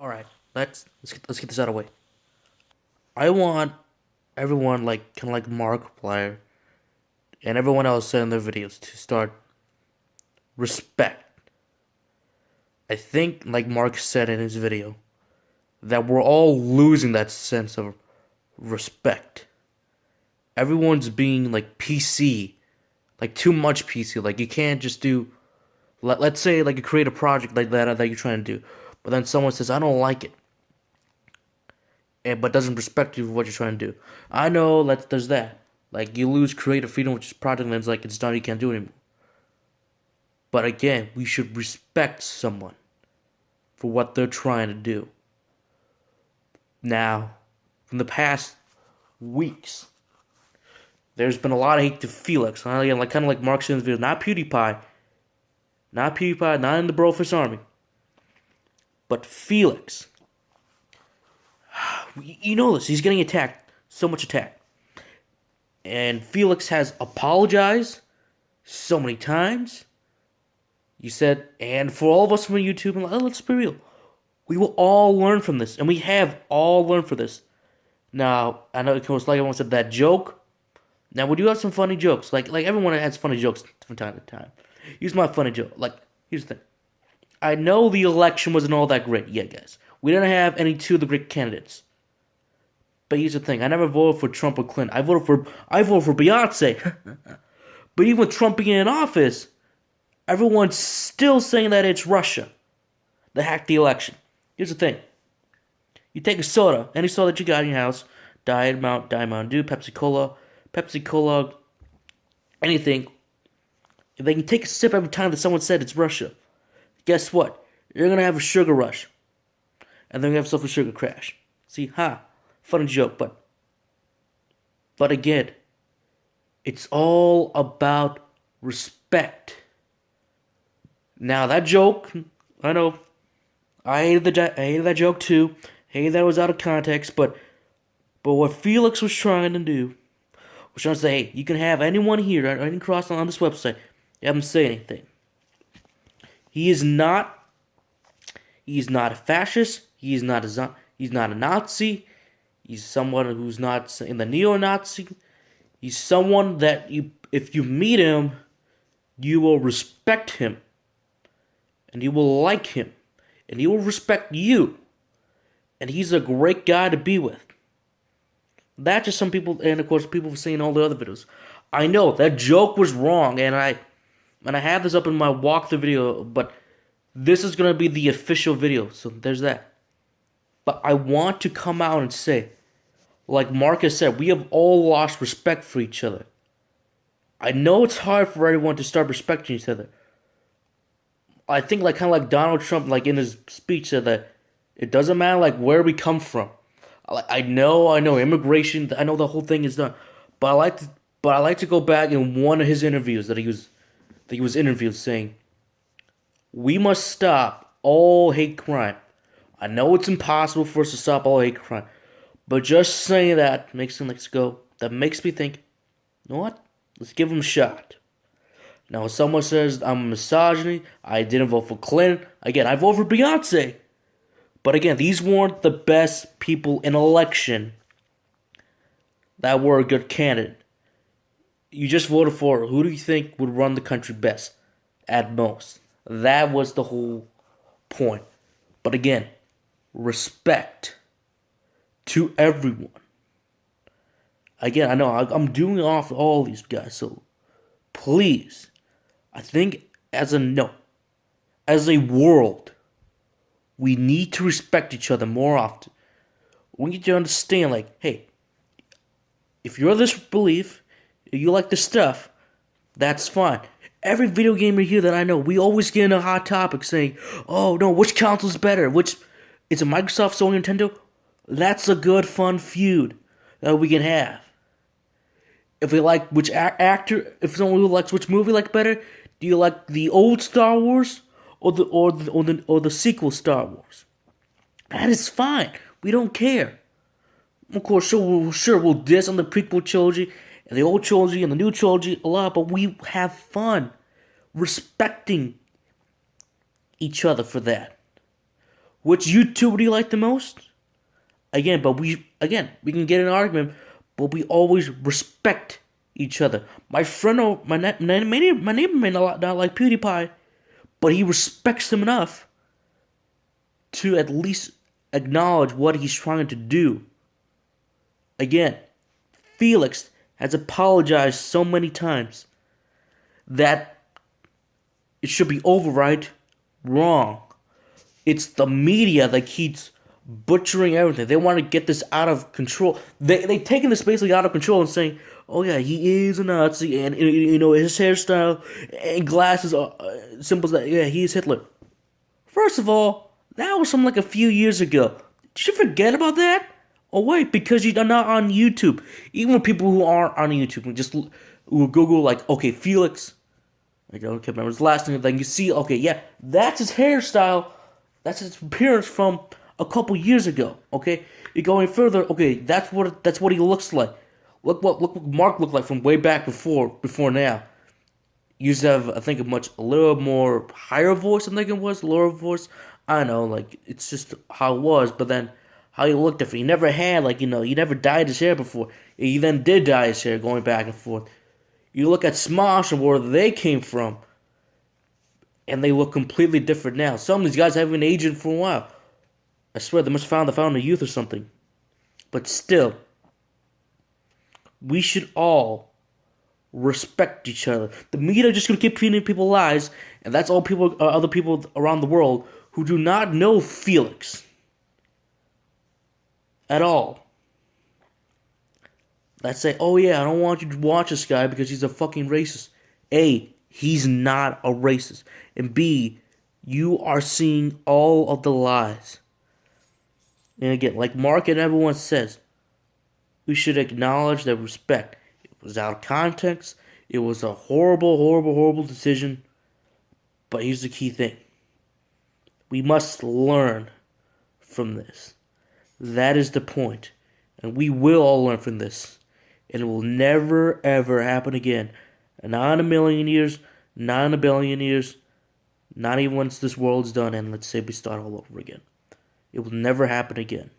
All right, let's get this out of the way. I want everyone like kind of like Markiplier and everyone else in their videos to start respect. I think, like Mark said in his video, that we're all losing that sense of respect. Everyone's being like PC, like too much PC. Like you can't just do. Let's say like you create a project like that you're trying to do, but then someone says I don't like it, and but doesn't respect you for what you're trying to do. I know that there's that. Like you lose creative freedom with this project, and it's like it's done. You can't do it anymore. But again, we should respect someone for what they're trying to do. Now, from the past weeks, there's been a lot of hate to Felix. Again, like kind of like Mark Simmons' videos, not PewDiePie, not in the Brofist Army, but Felix. You know this. He's getting attacked, so much attack, and Felix has apologized so many times. You said, and for all of us from YouTube, and let's be real, we will all learn from this, and we have all learned from this. Now, I know it was like everyone said that joke. Now, we do have some funny jokes. Like everyone has funny jokes from time to time. Here's my funny joke. Like, here's the thing. I know the election wasn't all that great. Yeah, guys. We didn't have any two of the great candidates. But here's the thing. I never voted for Trump or Clinton. I voted for Beyonce. But even with Trump being in office, everyone's still saying that it's Russia that hacked the election. Here's the thing. You take a soda, any soda that you got in your house, Diet Mountain Dew, Pepsi Cola, anything. If they can take a sip every time that someone said it's Russia, guess what? You're gonna have a sugar rush, and then you have yourself a sugar crash. See, funny joke, but again, it's all about respect. Now that joke, I know, I hated that joke too. Hated that it was out of context, but what Felix was trying to do was trying to say, hey, you can have anyone here, any cross on this website, you haven't say anything. He is not a fascist. He's not a Nazi. He's someone who's not in the neo-Nazi. He's someone that if you meet him, you will respect him, and you will like him, and he will respect you, and he's a great guy to be with. That's just some people, and of course, people have seen all the other videos. I know that joke was wrong, and I have this up in my walkthrough video, but this is gonna be the official video, so there's that. But I want to come out and say, like Marcus said, we have all lost respect for each other. I know it's hard for everyone to start respecting each other. I think like kind of like Donald Trump, like in his speech, said that it doesn't matter like where we come from. I know immigration. I know the whole thing is done, but I like to go back in one of his interviews that he was interviewed saying, we must stop all hate crime. I know it's impossible for us to stop all hate crime, but just saying that makes me go. That makes me think, you know what? Let's give him a shot. Now, if someone says I'm a misogyny, I didn't vote for Clinton. Again, I voted for Beyonce. But again, these weren't the best people in election that were a good candidate. You just voted for who do you think would run the country best at most. That was the whole point. But again, respect to everyone. Again, I know I'm doing off all these guys, so please, I think as a world, we need to respect each other more often. We need to understand, like, hey, if you're this belief, if you like this stuff, that's fine. Every video gamer here that I know, we always get into a hot topic saying, oh no, which console's better? Is it Microsoft, Sony, Nintendo? That's a good, fun feud that we can have. If we like which actor, if someone who likes which movie like better, do you like the old Star Wars or the sequel Star Wars? That is fine. We don't care. Of course, sure we'll diss on the prequel trilogy and the old trilogy and the new trilogy a lot, but we have fun respecting each other for that. Which YouTuber do you like the most? We can get in an argument, but we always respect each other. My friend, my neighbor may not like PewDiePie, but he respects him enough to at least acknowledge what he's trying to do. Again, Felix has apologized so many times that it should be override wrong. It's the media that keeps butchering everything. They want to get this out of control. They've taken this basically out of control and saying, oh yeah, he is a Nazi, and his hairstyle and glasses are symbols that, yeah, he is Hitler. First of all, that was from like a few years ago. Did you forget about that? Oh wait, because you're not on YouTube. Even with people who aren't on YouTube, and just will Google like, okay, Felix. I don't remember his last name. Then you see, okay, yeah, that's his hairstyle. That's his appearance from a couple years ago. Okay, you're going further. Okay, that's what he looks like. Look what Mark looked like from way back before now. He used to have, I think, a little more higher voice. I think it was lower voice. I don't know, like it's just how it was. But then how he looked different. He never had he never dyed his hair before. He then did dye his hair, going back and forth. You look at Smosh and where they came from, and they look completely different now. Some of these guys haven't been aging for a while. I swear they must have found the youth or something. But still, we should all respect each other. The media just gonna keep feeding people lies, and that's all other people around the world who do not know Felix at all. That say, oh yeah, I don't want you to watch this guy because he's a fucking racist. A, he's not a racist. And B, you are seeing all of the lies. And again, like Mark and everyone says, we should acknowledge that respect. It was out of context. It was a horrible, horrible, horrible decision. But here's the key thing. We must learn from this. That is the point. And we will all learn from this. And it will never, ever happen again. Not in a million years, not in a billion years, not even once this world's done and let's say we start all over again. It will never happen again.